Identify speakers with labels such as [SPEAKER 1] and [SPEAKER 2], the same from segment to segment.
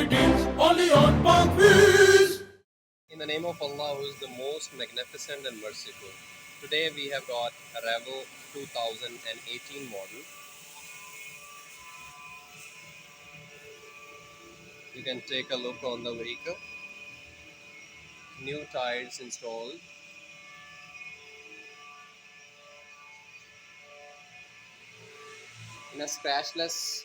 [SPEAKER 1] deals only on Parkways.
[SPEAKER 2] In the name of Allah, who is the most magnificent and merciful. Today we have got a Revo 2018 model. You can take a look on the vehicle. New tires installed. In a scratchless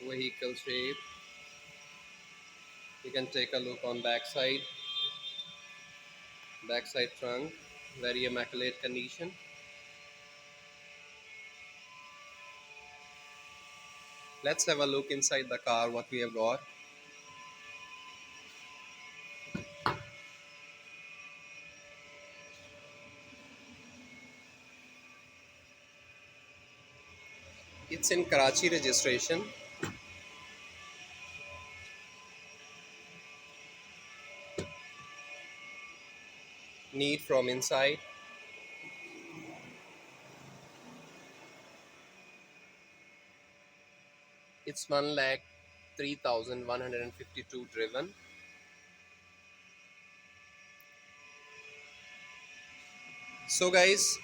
[SPEAKER 2] vehicle shape. You can take a look on backside trunk, very immaculate condition. Let's have a look inside the car what we have got. It's in Karachi registration. Neat from inside. It's 1,03,152 driven. So guys,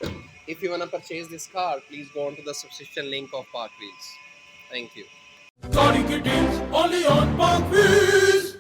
[SPEAKER 2] if you wanna purchase this car, please go on to the subscription link of Parkways. Thank you.
[SPEAKER 1] Gaudi deals only on Parkways.